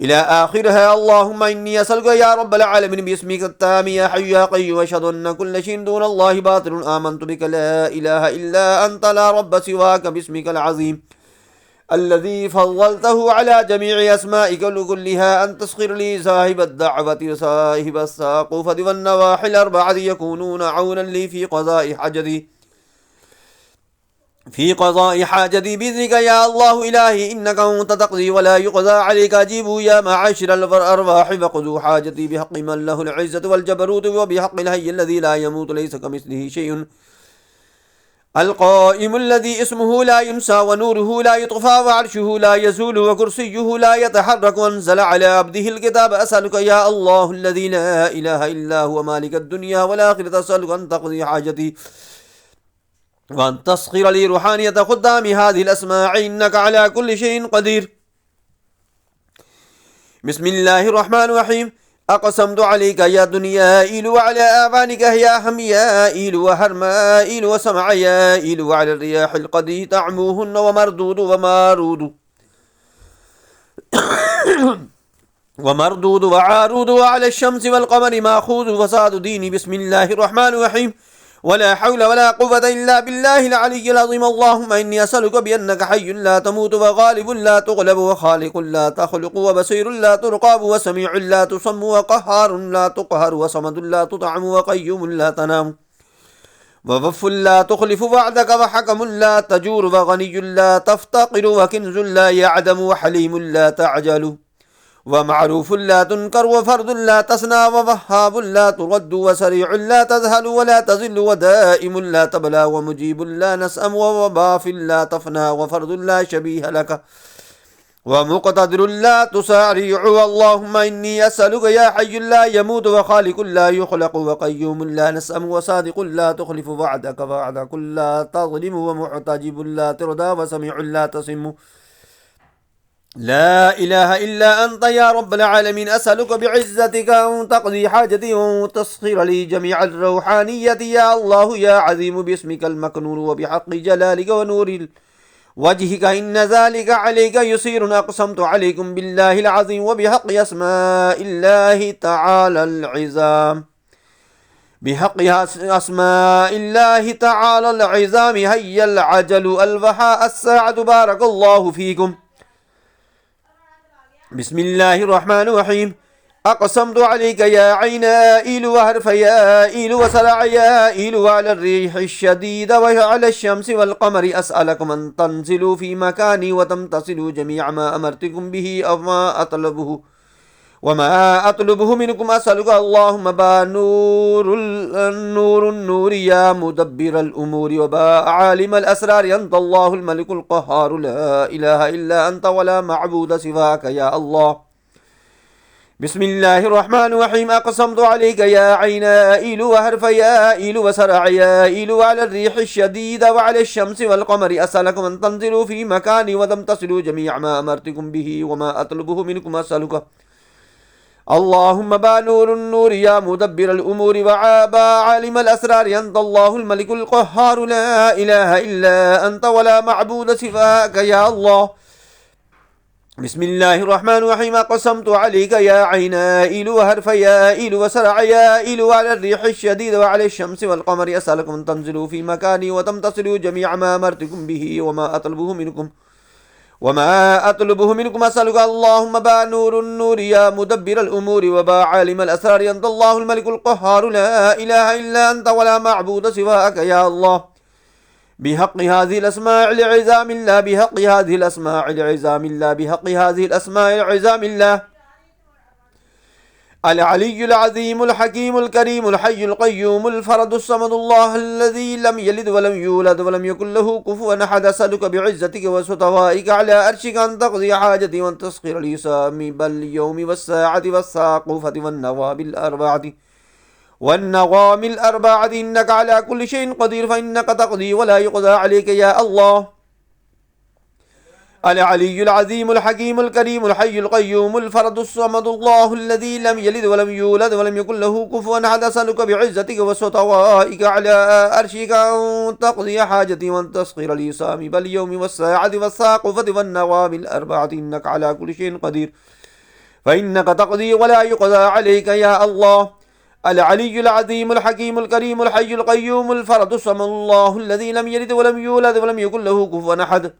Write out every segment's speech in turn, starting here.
إلى آخرها. اللهم إني أسألك يا رب العالمين باسمك التام يا حي يا قيوم وأشهد أن كل شيء دون الله باطل آمنت بك لا إله إلا أنت لا رب سواك باسمك العظيم الذي فضلته على جميع أسمائك كلها أن تسخر لي صاحب الدعوة وصاحب الساقوفة والنواحي الأربعة يكونون عونا لي في قضاء حاجتي بإذنك يا الله إلهي إنك أنت تقضي ولا يقضى عليك. أجيبوا يا معاشر الأرواح فقضوا حاجتي بحق من له العزة والجبروت وبحق الحي الذي لا يموت ليس كمثله شيء القائم الذي اسمه لا ينسى ونوره لا يطفى وعرشه لا يزول وكرسيه لا يتحرك وانزل على عبده الكتاب. أسألك يا الله الذي لا إله إلا هو مالك الدنيا والآخرة أسألك أن تقضي حاجتي وأن تسخر لي روحانية خدام هذه الأسماع إنك على كل شيء قدير. بسم الله الرحمن الرحيم. أقسمت عليك يا دنيائيل وعلى آبانك يا حميائيل وهرمائيل وسمعيائيل وعلى الرياح القدي تعموهن ومردود وعارود وعلى الشمس والقمر ماخوذ فساد ديني. بسم الله الرحمن الرحيم. ولا حول ولا قوة إلا بالله العلي العظيم. اللهم إني أسألك بأنك حي لا تموت وغالب لا تغلب وخالق لا تخلق وبصير لا ترقاب وسميع لا تصم وقهار لا تقهر وصمد لا تطعم وقيوم لا تنام ووف لا تخلف وعدك وحكم لا تجور وغني لا تفتقر وكنز لا يعدم وحليم لا تعجل ومعروف لا تنكر وفرد لا تسنى ووهاب لا ترد وسريع لا تذهل ولا تزل ودائم لا تبلى ومجيب لا نسأم ووباف لا تفنى وفرد لا شبيه لك ومقتدر لا تسارع. اللهم إني أسألك يا حي لا يموت وخالق لا يخلق وقيوم لا نسأم وصادق لا تخلف وعدك وعدك لا تظلم ومحتجب لا ترضى وسميع لا تسم لا إله إلا أنت يا رب العالمين. أسألك بعزتك أن تقضي حاجتي وتسخر لي جميع الروحانية يا الله يا عظيم باسمك المكنون وبحق جلالك ونور وجهك إن ذلك عليك يسير. أقسمت عليكم بالله العظيم وبحق أسماء الله تعالى العظام هيا العجل البحاء الساعة بارك الله فيكم. بسم الله الرحمن الرحيم. أقسمت عليك يا عينائيل وهرف يائيل وسرع يائيل وعلى الريح الشديد وعلى الشمس والقمر أسألكم أن تنزلوا في مكاني وتمتصلوا جميع ما أمرتكم به أو وما أطلبه منكم. أسألك اللهم با النور يا مدبر الأمور وبا عالم الأسرار أنت الله الملك القهار لا إله إلا أنت ولا معبود سواك يا الله. بسم الله الرحمن الرحيم. أقسمت عليك يا عينائيل وهرف يائيل وسرع يائيل وعلى الريح الشديد وعلى الشمس والقمر أسألكم أن تنزلوا في مكاني وتمتصلوا جميع ما أمرتكم به وما أطلبه منكم. أسألك اللهم با النور يا مدبر الأمور وعابا عالم الأسرار أنت الله الملك القهار لا إله إلا أنت ولا معبود سواك يا الله. بسم الله الرحمن الرحيم. قسمت عليك يا عينائيل وهرف يائيل وسرع يائيل وعلى الريح الشديد وعلى الشمس والقمر أسألكم أن تنزلوا في مكاني وتمتصلوا جميع ما أمرتكم به وما أطلبه منكم. أسألك اللهم با النور يا مدبر الأمور وبا عالم الأسرار أنت الله الملك القهار لا إله إلا أنت ولا معبود سواك يا الله. بحق هذه الأسماء العظام الله بحق هذه الأسماء العظام الله بحق هذه الأسماء العظام الله العلي العظيم الحكيم الكريم الحي القيوم الفرد الصمد الله الذي لم يلد ولم يولد ولم يكن له كفوا أحد. أسألك بعزتك وسطوائك على أرشك أن تقضي حاجتي وأن تسخر لي صامب اليوم والساعة والساقفة والنغام الأربعة إنك على كل شيء قدير فإنك تقضي ولا يقضى عليك يا الله. العلي العظيم الحكيم الكريم الحي القيوم الفرد الصمد الله الذي لم يلد ولم يولد ولم يكن له كفوا أحد. أسألك بعزتك وسطوائك على أرشك أن تقضي حاجتي وأن تسخر لي صامب اليوم والساعة والساقفة والنغام الأربعة إنك على كل شيء قدير فإنك تقضي ولا يقضى عليك يا الله. العلي العظيم الحكيم الكريم الحي القيوم الفرد الصمد الله الذي لم يلد ولم يولد ولم يكن له كفوا أحد.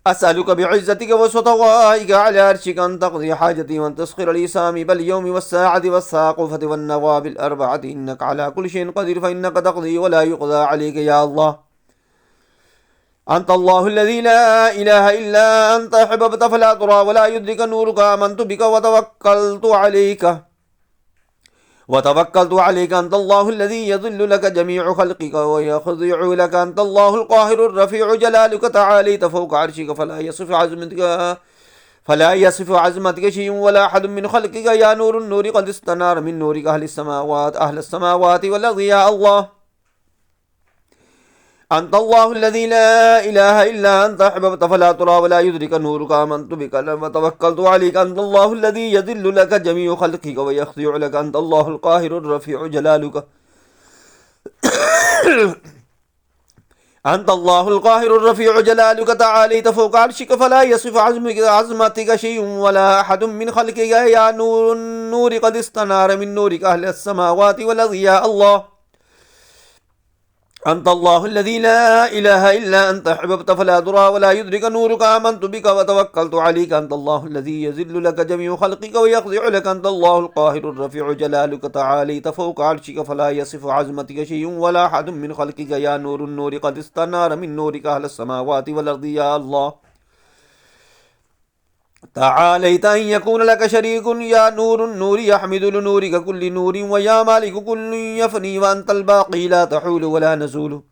أسألك بعزتك وسطوائك على عرشك أن تقضي حاجتي وأن تسخر لي سامي باليوم والساعة والساقفة والنواب الأربعة إنك على كل شيء قدير. فإنك تقضي ولا يقضى عليك يا الله. أنت الله الذي لا إله إلا أنت أحببت فلا ترى ولا يدرك نورك. آمنت بك وتوكلت عليك أنت الله الذي يظل لك جميع خلقك ويخضع لك. أنت الله القاهر الرفيع جلالك تعاليت فوق عرشك فلا يصف عزمتك شيء ولا أحد من خلقك. يا نور النور قد استنار من نورك أهل السماوات والأرض يا الله. أنت الله الذي لا إله إلا أنت أحببت فلا ترى ولا يدرك نورك. آمنت بك وتوكلت عليك. أنت الله الذي يذل لك جميع خلقك ويخضع لك. أنت الله القاهر الرفيع جلالك أنت الله القاهر الرفيع جلالك تعاليت فوق عرشك فلا يصف عظمتك شيء ولا أحد من خلقك. يا نور النور قد استنار من نورك أهل السماوات والأرض يا الله. أنت الله الذي لا إله إلا أنت أحببت فلا ترى ولا يدرك نورك. آمنت بك وتوكلت عليك. أنت الله الذي يذل لك جميع خلقك ويخضع لك. أنت الله القاهر الرفيع جلالك تعاليت فوق عرشك فلا يصف عظمتك شيء ولا أحد من خلقك. يا نور النور قد استنار من نورك أهل السماوات والأرض يا الله. تعاليت أن يكون لك شريك. يا نور النور يحمد لنورك كل نور ويا مالك كل يفني وأنت الباقي لا تحول ولا نزول.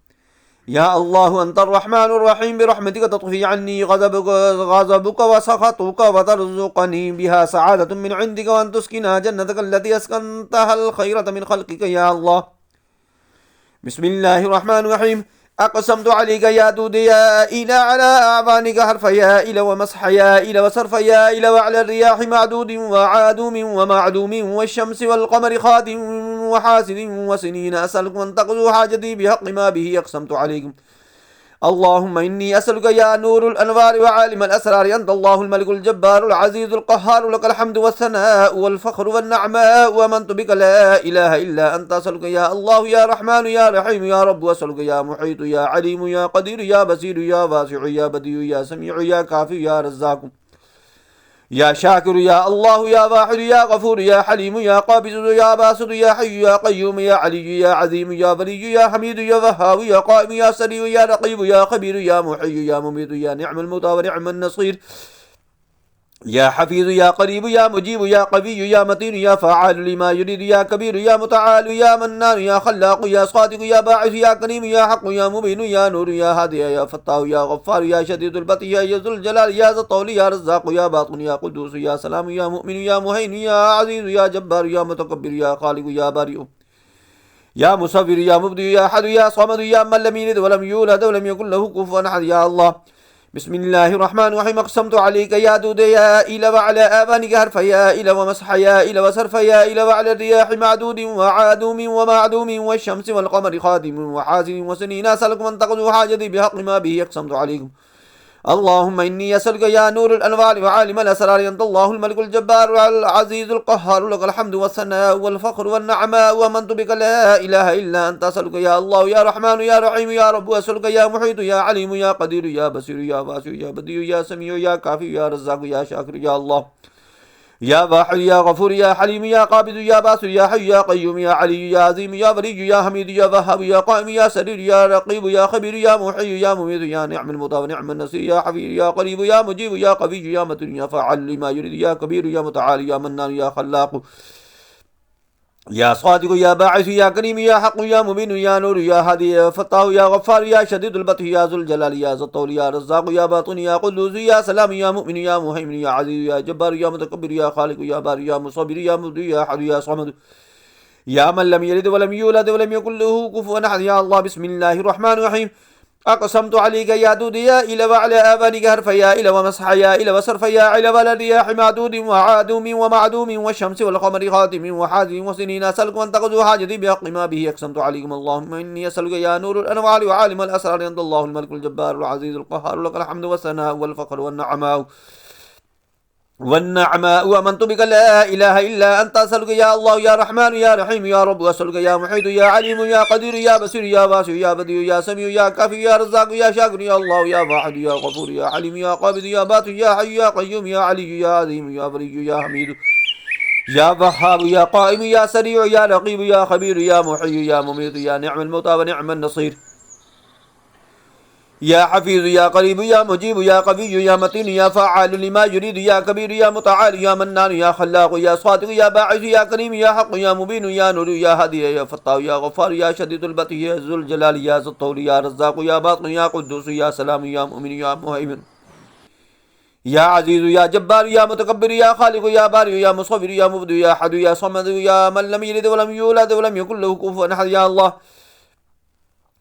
يا الله أنت الرحمن الرحيم برحمتك تطفي عني غضبك وسخطك وترزقني بها سعادة من عندك وأن تسكنها جنتك التي أسكنتها الخيرة من خلقك يا الله. بسم الله الرحمن الرحيم. أقسمت عليك يا دود يا إلى على أعوانك حرف يا إلى ومسح يا إلى وصرف يا إلى وعلى الرياح معدود وعادوم ومعدوم والشمس والقمر خادم وحاسد وسنين أسألك أن تقضوا حاجتي بحق ما به أقسمت عليكم. اللهم إني أسألك يا نور الأنوار وعالم الأسرار. أنت الله الملك الجبار العزيز القهار لك الحمد والثناء والفخر والنعماء. وآمنت بك لا إله إلا أنت. أسألك يا الله يا رحمن يا رحيم يا رب. وأسألك يا محيط يا عليم يا قدير يا بصير يا واسع يا بديع يا سميع يا كافي يا رزاق يا شاكر يا الله يا واحد يا غفور يا حليم يا قابض يا باسط يا حي يا قيوم يا علي يا عظيم يا بري يا حميد يا وهاب يا قائم يا سريع يا رقيب يا خبير يا محيي يا مميت يا نعم المولى ونعم النصير يا حفيظ يا قريب يا مجيب يا قوي يا متين يا فعال لما يريد يا كبير يا متعال يا منان يا خلاق يا صادق يا باعث يا كريم يا حق يا مبين يا نور يا هادي يا فتاح يا غفار يا شديد البطش يا ذو الجلال يا ذا الطول يا رزاق يا باطن يا قدوس يا سلام يا مؤمن يا مهين يا عزيز يا جبار يا متكبر يا خالق يا بارئ يا مصور يا مبدئ يا أحد يا صمد يا من لم يلد ولم يولد ولم يكن له كفوا أحد يا الله. بسم الله الرحمن الرحيم. أقسمت عليك يا دود يا إلى وعلى آبانك حرف يا إلى ومسح يا إلى وصرف يا إلى وعلى الرياح معدود وعادوم ومعدوم والشمس والقمر خادم وحازم وسنين أسألك من تقضوا حاجتي بحق ما به أقسمت عليكم. اللهم إني أسألك يا نور الأنوار وعالم الأسرار. أنت الله الملك الجبار العزيز القهار لك الحمد والثناء والفخر والنعماء. وآمنت بك لا إله إلا أنت. أسألك يا الله يا رحمن يا رحيم يا رب. أسألك يا محيط يا عليم يا قدير يا بصير يا واسع يا بديع يا سميع يا كافي يا رزاق يا شاكر يا الله يا واحد يا غفور يا حليم يا قابض يا باسل يا حي يا قيوم يا علي يا عظيم يا بري يا حميد يا وهاب يا قائم يا سرير يا رقيب يا خبير يا محيي يا مميت يا نعم المولى ونعم النصير يا حفيظ يا قريب يا مجيب يا قوي يا متين يا فعال لما يريد يا كبير يا متعال يا منان يا خلاق يا صادق يا باعث يا كريم يا حق يا مبين يا نور يا هادي يا فتاح يا غفار يا شديد البطش يا ذو الجلال يا ذو الطول يا رزاق يا باطن يا قدوس يا سلام يا مؤمن يا مهيمن يا عزيز يا جبار يا متكبر يا خالق يا بارئ يا مصبر يا مبدئ يا أحد يا صمد يا من لم يلد ولم يولد ولم يكن له كفوا أحد يا الله. بسم الله الرحمن الرحيم. أقسمت عليك يا دود يا إلى وعلى آبانك حرف يا إلى ومسح يا إلى وصرف يا إلى وعلى الرياح معدود وعادوم ومعدوم والشمس والقمر خاتم وحازم وسنين أسألك أن تقضوا حاجتي بحق ما به أقسمت عليكم. اللهم إني أسألك يا نور الأنوار وعالم الأسرار. أنت الله الملك الجبار العزيز القهار لك الحمد والثناء والفخر والنعماء. والنعماء وآمنت بك لا إله إلا أنت أسألك يا الله يا رحمن يا رحيم يا رب وأسألك يا محيط يا عليم يا قدير يا بصير يا باسع يا بديع يا سميع يا كافي يا رزاق يا شاكر يا الله يا واحد يا غفور يا حليم يا قابض يا بات يا حي يا قيوم يا علي يا عظيم يا بري يا حميد يا وهاب يا قائم يا سريع يا رقيب يا خبير يا محيي يا مميت يا نعم الموتى ونعم النصير يا حفيظ يا قريب يا مجيب يا قوي يا متين يا فعال لما يريد يا كبير يا متعال يا منان يا خلاق يا صادق يا باعث يا كريم يا حق يا مبين يا نور يا هادي يا فتاح يا غفار يا شديد البطش يا ذو الجلال يا ذو الطول يا رزاق يا باطن يا قدوس يا سلام يا مؤمن يا مهيمن يا عزيز يا جبار يا متكبر يا خالق يا بارئ يا مصور يا مبدئ يا حد يا صمد يا من لم يلد ولم يولد ولم يكن له كفوا أحد يا الله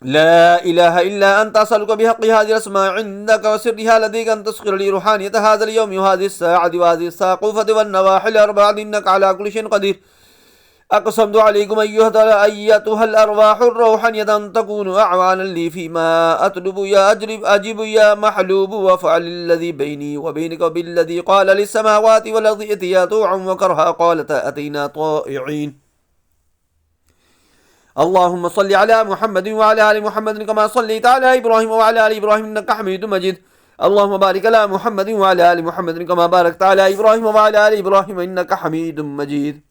لا إله إلا أنت أسألك بحق هذه الأسماء عندك وسرها لديك أن تسخر لي روحانية هذا اليوم وهذه الساعة وهذه الساقوفة والنواحي الأربعة إنك على كل شيء قدير أقسمت عليكم أيتها الأرواح الروحانية أن تكونوا أعوانا لي فيما أطلب يا أجب يا محلوب وافعل الذي بيني وبينك وبالذي قال للسماوات والأرض ائتيا طوعا وكرها قالتا أتينا طائعين اللهم صل على محمد وعلى آل محمد كما صليت على إبراهيم وعلى آل إبراهيم إنك حميد مجيد اللهم بارك على محمد وعلى آل محمد كما باركت على إبراهيم وعلى آل إبراهيم إنك حميد مجيد